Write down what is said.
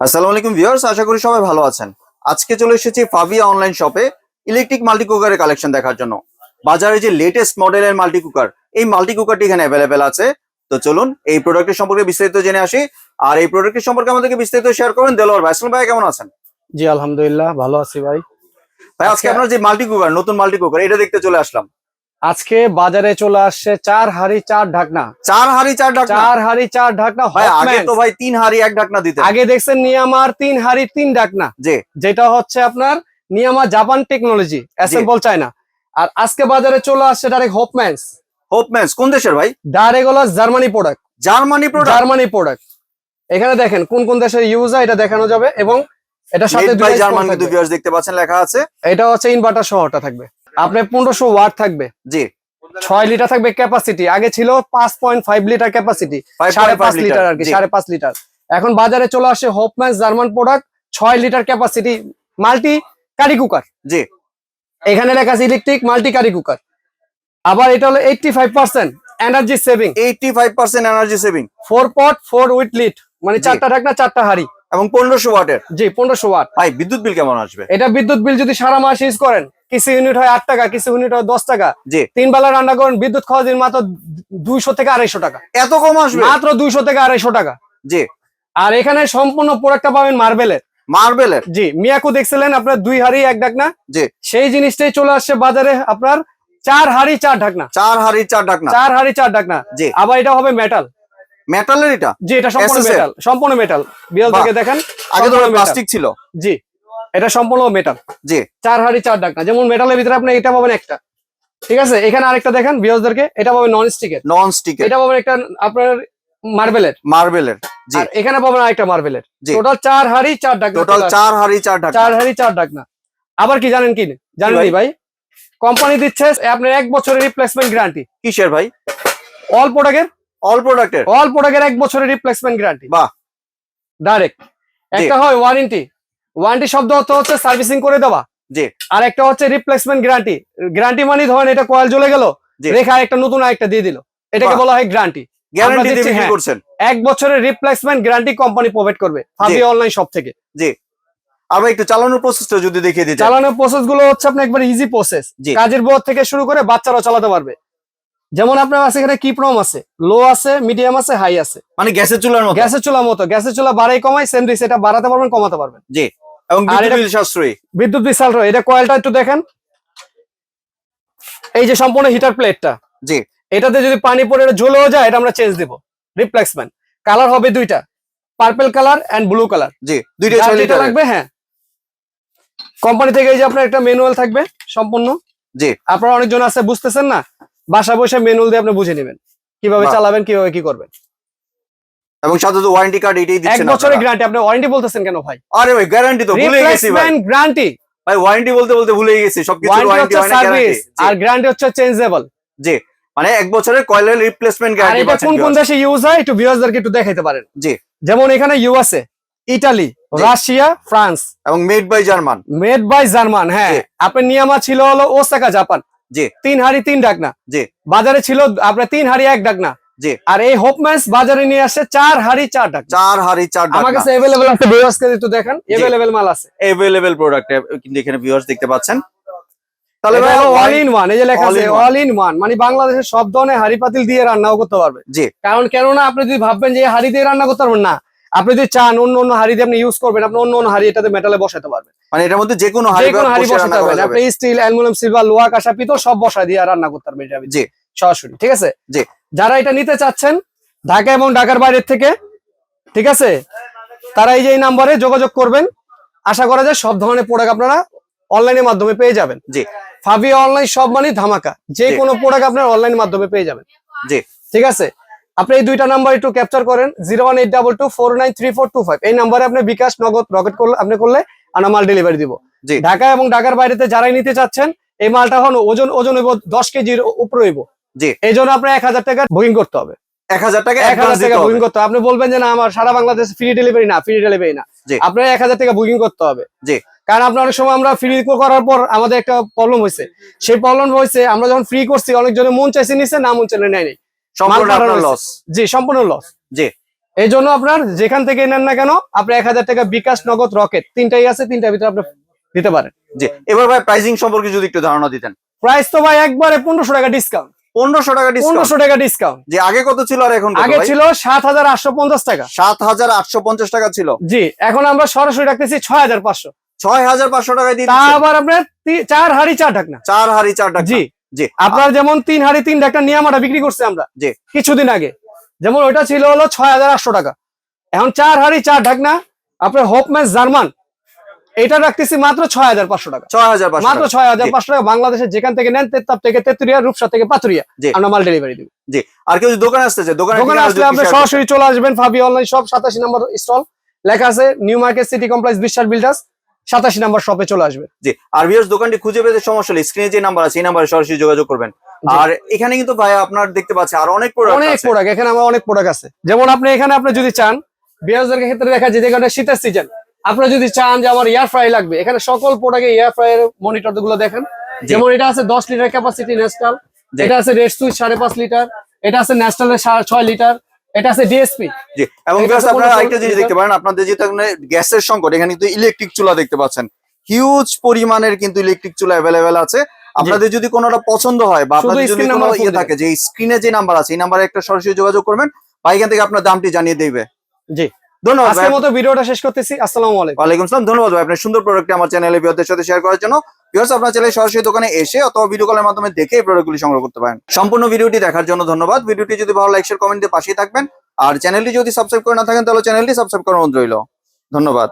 আসসালামু আলাইকুম ভিউয়ার্স, আশা করি সবাই ভালো আছেন। আজকে চলে এসেছি ফাভিয়া অনলাইন শপে ইলেকট্রিক মাল্টি কুকারের কালেকশন দেখার জন্য। বাজারে যে লেটেস্ট মডেলের মাল্টি কুকার, এই মাল্টি কুকারটি এখানে অ্যাভেলেবেল আছে। তো চলুন এই প্রোডাক্টের সম্পর্কে বিস্তারিত জেনে আসি। আর এই প্রোডাক্টের সম্পর্কে আমাদেরকে বিস্তারিত শেয়ার করবেন দেলোয়ার ভাই। আসসালামু ভাই, কেমন আছেন? জি আলহামদুলিল্লাহ ভালো আছি ভাই। ভাই আজকে আপনার যে মাল্টি কুকার, নতুন মাল্টি কুকার, এটা দেখতে চলে আসলাম। আজকে বাজারে চলে আসছে 4 হাঁড়ি 4 ঢাকনা। 4 হাঁড়ি 4 ঢাকনা? 4 হাঁড়ি 4 ঢাকনা। ভাই আগে তো ভাই 3 হাঁড়ি 1 ঢাকনা দিতেন। আগে দেখছেন নিয়ামার 3 হাঁড়ি 3 ঢাকনা, যেটা হচ্ছে আপনার নিয়ামা জাপান টেকনোলজি, অ্যাসেম্বল চায়না। আর আজকে বাজারে চলে আসছে ডাইরেক্ট হোপম্যান্স। হোপম্যান্স কোন দেশের ভাই? ডাইরেক্ট হলো Germany product. Germany product? Germany product. এখানে দেখেন কোন কোন দেশের ইউজ হয় এটা দেখানো যাবে, এবং এটা সাথে দুই জার্মান কিন্তু ভিউয়ার্স দেখতে পাচ্ছেন লেখা আছে। এটা হচ্ছে ইনভার্টার সহটা থাকবে, আপনার 1500 ওয়াট থাকবে। জি। 6 লিটার থাকবে ক্যাপাসিটি, আগে ছিল 5.5 লিটার ক্যাপাসিটি, 5.5 লিটার আর কি, 5.5 লিটার। এখন বাজারে চলে আসে হোপম্যান্স German product, 6 litre capacity multi curry cooker. জি। এখানে লেখা আছে ইলেকট্রিক মাল্টি কারি কুকার। আবার এটা হলো 85% energy saving. 85% energy saving. 4 pot 4 with lead, মানে 4টা ঢাকনা 4টা হাঁড়ি, এবং 1500 ওয়াটের। জি 1500 ওয়াট। ভাই বিদ্যুৎ বিল কেমন আসবে? এটা বিদ্যুৎ বিল যদি সারা মাস ইউজ করেন, কিছু ইউনিট হয় 8 টাকা, কিছু ইউনিট হয় 10 টাকা। জি। 3 বেলা রান্না করেন, বিদ্যুৎ খরচ দিন মাত্র 200 থেকে 250 টাকা। এত কম আসবে? মাত্র 200 থেকে 250 টাকা। জি। আর এখানে সম্পূর্ণ প্রোডাক্টটা পাবেন মার্বেলের। মার্বেলের? জি। মিয়াকো দেখছিলেন আপনার 2 হাঁড়ি 1 ঢাকনা, জি, সেই জিনিসটাই চলে আসছে বাজারে আপনার 4 হাঁড়ি 4 ঢাকনা। 4 হাঁড়ি 4 ঢাকনা। 4 হাঁড়ি 4 ঢাকনা। জি। আবার এটা হবে মেটাল। মেটালের এটা? জি, এটা সম্পূর্ণ মেটাল, সম্পূর্ণ মেটাল। বিয়াল থেকে দেখেন, আগে তো প্লাস্টিক ছিল। জি, এটা সম্পূর্ণ মেটাল। জি। 4 হাঁড়ি 4 ঢাকনা। যেমন মেটালের ভিতরে আপনি এটা পাবেন একটা, ঠিক আছে। এখানে আরেকটা দেখেন বিয়ালদেরকে, এটা পাবেন নন স্টিকের। নন স্টিকের। এটা পাবেন একটা আপনার মার্বেলের। মার্বেলের। জি। আর এখানে পাবেন আরেকটা মার্বেলের। টোটাল 4 হাঁড়ি 4 ঢাকনা। টোটাল 4 হাঁড়ি 4 ঢাকনা। 4 হাঁড়ি 4 ঢাকনা। আবার কি জানেন কি? জানেননি ভাই? কোম্পানি দিচ্ছে আপনার 1 বছরের রিপ্লেসমেন্ট গ্যারান্টি। কিসের ভাই? অল প্রোডাক্টের। অল প্রোডাক্টের? অল প্রোডাক্টের 1 বছরের রিপ্লেসমেন্ট গ্যারান্টি। বাহ। ডাইরেক্ট। একটা হয় ওয়ারেন্টি। ওয়ারেন্টি শব্দ হচ্ছে সার্ভিসিং করে দেওয়া। জি। আর একটা হচ্ছে রিপ্লেসমেন্ট গ্যারান্টি। গ্যারান্টি মানে ধরেন এটা কয়েল জ্বলে গেল, রেখা একটা নতুন আরেকটা দিয়ে দিল, এটাকে বলা হয় গ্যারান্টি। গ্যারান্টি দিয়ে বিক্রি করছেন? 1 বছরের রিপ্লেসমেন্ট গ্যারান্টি কোম্পানি প্রোভাইড করবে ফাভিয়া অনলাইন শপ থেকে। জি। আর ভাই একটু চালানোর প্রসেসটা যদি দেখিয়ে দিতেন। চালানোর প্রসেস গুলো হচ্ছে আপনার একবার ইজি প্রসেস। কাজের বর থেকে শুরু করে বাচ্চারাও চালাতে পারবে। যেমন আপনার আছে এখানে কিপ্রম আছে, লো আছে, মিডিয়াম আছে, হাই আছে। মানে গ্যাসের চুলার মতো? গ্যাসের চুলার মতো। গ্যাসের চুলা বাড়াই কমাই সেম দিছে, এটা বাড়াতে পারবেন কমাতে পারবেন। জি। এবং বিদ্যুৎ বিল সাশ্রয়ী। বিদ্যুৎ বিল সাশ্রয়ী। এটা কয়েলটা একটু দেখেন, এই যে সম্পূর্ণ হিটার প্লেটটা। জি। এটাতে যদি পানি পড়ে এটা জ্বলেও যায়, এটা আমরা চেঞ্জ দিব, রিপ্লেসমেন্ট। কালার হবে দুইটা, purple colour and blue colour. জি, দুইটা 6 লিটার লাগবে। হ্যাঁ, কোম্পানি থেকে এই যে আপনার একটা ম্যানুয়াল থাকবে সম্পূর্ণ। জি। আপনারা অনেকজন আছে বুঝতেছেন না, বাসা বসে ম্যানুয়াল দিয়ে আপনি বুঝে নেবেন কিভাবে চালাবেন, কিভাবে কি করবেন। এবং সাথে তো ওয়ারেন্টি কার্ড এটাই দিচ্ছেন। 1 বছরের গ্যারান্টি। আপনি ওয়ারেন্টি বলতেছেন কেন ভাই? আরে ভাই গ্যারান্টি তো ভুলে গেছি ভাই। গ্যারান্টি ভাই, ওয়ারেন্টি বলতে বলতে ভুলে গেছি। সবকিছু ওয়ারেন্টি হয় না, গ্যারান্টি। আর গ্যারান্টি হচ্ছে চেঞ্জেবল। জি। মানে 1 বছরের কয়েলের রিপ্লেসমেন্ট গ্যারান্টি পাচ্ছেন। কোন কোন দেশে ইউজ হয় একটু ভিউয়ারদেরকে একটু দেখাইতে পারেন। জি। যেমন এখানে ইউএসএ, ইতালি, রাশিয়া, ফ্রান্স, এবং made by German. Made by German. হ্যাঁ, আপনার নিয়ামা ছিল হলো ওসাকা জাপান। জি। 3 হাঁড়ি 3 ঢাকনা। জি। বাজারে ছিল আপনার 3 হাঁড়ি 1 ঢাকনা। জি। আর এই হোপম্যান্স বাজারে নিয়ে আসে 4 হাঁড়ি 4 ঢাকনা। 4 হাঁড়ি 4 ঢাকনা। আমার কাছে अवेलेबल আছে, ভিউয়ার্সকে একটু দেখেন, अवेलेबल মাল আছে। अवेलेबल প্রোডাক্ট কিন্তু এখানে ভিউয়ার্স দেখতে পাচ্ছেন। তাহলে ভাই অল ইন ওয়ান, এই যে লেখা আছে অল ইন ওয়ান, মানে বাংলাদেশের সব ধরনের হাঁড়ি পাতিল দিয়ে রান্নাও করতে পারবে। জি। কারণ কেননা আপনি যদি ভাববেন যে হাঁড়ি দিয়ে রান্না করতে পারবেন না, আপনি যদি চান অন্য অন্য হাঁড়ি দিয়ে আপনি ইউজ করবেন, আপনি অন্য অন্য হাঁড়ি এটাতে মেটালে বসাতে পারবেন। মানে এটার মধ্যে যে কোনো হাঁড়ি বসাতে পারবেন। আপনি স্টিল, অ্যালুমিনিয়াম, সিলভার, লোহা, কাঁসা, পিতল সব বসা দিয়ে রান্না করতে পারবেন এটা। জি। সরাসরি। ঠিক আছে। জি। যারা এটা নিতে চাচ্ছেন ঢাকা এবং ঢাকার বাইরের থেকে, ঠিক আছে, তারা এই যে এই নম্বরে যোগাযোগ করবেন। আশা করা যায় সব ধরনের প্রোডাক্ট আপনারা অনলাইনের মাধ্যমে পেয়ে যাবেন। জি। ফাভিয়া অনলাইন সব মানে ধামাকা, যে কোনো প্রোডাক্ট আপনার অনলাইনের মাধ্যমে পেয়ে যাবেন। জি। ঠিক আছে। আপনি এই দুইটা নাম্বার একটু ক্যাপচার করেন, 01822493425। এই নাম্বারে আপনি বিকাশ, নগদ, রকেট করলে আপনি করলে আমরা মাল ডেলিভারি দিব। ঢাকা এবং ঢাকার বাইরেতে যারাই নিতে চাচ্ছেন, এই মালটা হলো ওজন হইব 10 কেজির উপরে হইব। জি। এই জন্য আপনার 1000 টাকা বুকিং করতে হবে। 1000 টাকা বুকিং করতে হবে। আপনি বলবেন যে না আমার সারা বাংলাদেশে ফ্রি ডেলিভারি না, ফ্রি ডেলিভারি না, আপনার 1000 টাকা বুকিং করতে হবে। জি। কারণ আপনার অনেক সময় আমরা ফ্রি করার পর আমাদের একটা প্রবলেম হয়েছে। সেই প্রবলেম হয়েছে আমরা যখন ফ্রি করছি অনেকজনের মন চাইছে নিছে, না মন চাইলে নেয় নাই। সম্পূর্ণ লস। জি, সম্পূর্ণ লস। জি। এই জন্য আপনার যেখান থেকে নেন না কেন আপনি 1000 টাকা বিকাশ, নগদ, রকেট তিনটাই আছে, তিনটার ভিতরে আপনি দিতে পারেন। জি, এবার ভাই প্রাইসিং সম্পর্কে যদি একটু ধারণা দিতেন। প্রাইস তো ভাই একবারে 1500 টাকা ডিসকাউন্ট। 1500 টাকা ডিসকাউন্ট। 1500 টাকা ডিসকাউন্ট। যে আগে কত ছিল আর এখন কত? আগে ছিল 7850 টাকা। 7850 টাকা ছিল। জি, এখন আমরা সরাসরি রাখতেছি 6500। 6500 টাকায় দিয়ে তা দিচ্ছেন। আবার আপনার 4 হাড়ি 4 ঢাকনা। 4 হাড়ি 4 ঢাকনা। জি জি, আপনার যেমন 3 হাড়ি 3 ঢাকনা নিয়ামাটা বিক্রি করছে আমরা জি কিছুদিন আগে, যেমন ওইটা ছিল হলো 6800 টাকা। এখন 4 হাড়ি 4 ঢাকনা আপনার হোপম্যান জার্মান এটা রাখতেছি মাত্র 6500 টাকা। 6500 মাত্র 6500 টাকা। বাংলাদেশের যেখান থেকে নেন, তেত্তাব থেকে তেতুরিয়া, রূপসা থেকে পাতুরিয়া, জি। আমরা মাল ডেলিভারি দিব। জি, আর কেউ যদি দোকানে আসতে চায়, দোকানে আসলে আপনি সরাসরি চলে আসবেন ফাবি অনলাইন শপ, 87 নম্বর স্টল, লেখা আছে নিউ মার্কেট সিটি কমপ্লেক্স বিশ্বাস বিল্ডার্স, 87 নম্বর শপে চলে আসবেন। জি, আর ভিউয়ার্স দোকানটি খুঁজে পেতে সমস্যা হলে স্ক্রিনে যে নাম্বার আছে এই নাম্বারে সরাসরি যোগাযোগ করবেন। জি। আর এখানে কিন্তু ভাই আপনার দেখতে পাচ্ছেন আর অনেক প্রোডাক্ট অনেক আছে। প্রোডাক্ট এখানে আমার অনেক প্রোডাক্ট আছে। যেমন আপনি এখানে আপনি যদি চান বিয়ারদের ক্ষেত্রে দেখা যায়, যেখানে শীতের সিজন, আপনারা যদি চান যে আমার এয়ার ফ্রাই লাগবে, এখানে সকল প্রোডাক্টে এয়ার ফ্রাই এর মনিটর গুলো দেখেন। যেমন এটা আছে 10 লিটার ক্যাপাসিটি ন্যাস্টাল, জি। এটা আছে রেড সুইচ 5.5 লিটার, এটা আছে ন্যাস্টালের 6 লিটার, এটা আছে ডিএসপি। জি, এবং এটা ভিউয়ার্স আছে আপনারা 15 আরেকটা জিনিস দেখতে পারেন, আপনাদের যেহেতু এখানে গ্যাসের সংকট, এখানে কিন্তু ইলেকট্রিক চুলা দেখতে পাচ্ছেন। হিউজ পরিমাণের কিন্তু ইলেকট্রিক চুলা অ্যাভেলেবেল আছে। আপনাদের যদি কোনোটা পছন্দ হয় বা শুধু আপনাদের যদি স্ক্রিন কোনো নাম্বার ইয়ে থাকে, যে স্ক্রিনে যে নাম্বার আছে এই নাম্বারে একটা সরাসরি যোগাযোগ করবেন, বা এখান থেকে আপনার দামটি জানিয়ে দেবে। জি, ধন্যবাদ ভাই। আজকের মতো ভিডিওটা শেষ করতেছি। আসসালামু আলাইকুম। ওয়ালাইকুম আসসালাম। ধন্যবাদ ভাই আপনার সুন্দর প্রোডাক্টটি আমার চ্যানেলে ভিউয়ারদের সাথে শেয়ার করার জন্য। ভিউয়ার্স আপনারা চাইলে সরাসরি দোকানে এসে অথবা ভিডিও কলের মাধ্যমে দেখে এই প্রোডাক্টগুলি সংগ্রহ করতে পারেন। সম্পূর্ণ ভিডিওটি দেখার জন্য ধন্যবাদ। ভিডিওটি যদি ভালো লাইক শেয়ার কমেন্ট দিয়ে পাশেই থাকবেন, আর চ্যানেলটি যদি সাবস্ক্রাইব করে না থাকেন তাহলে চ্যানেলটি সাবস্ক্রাইব করার অনুরোধ রইল। ধন্যবাদ।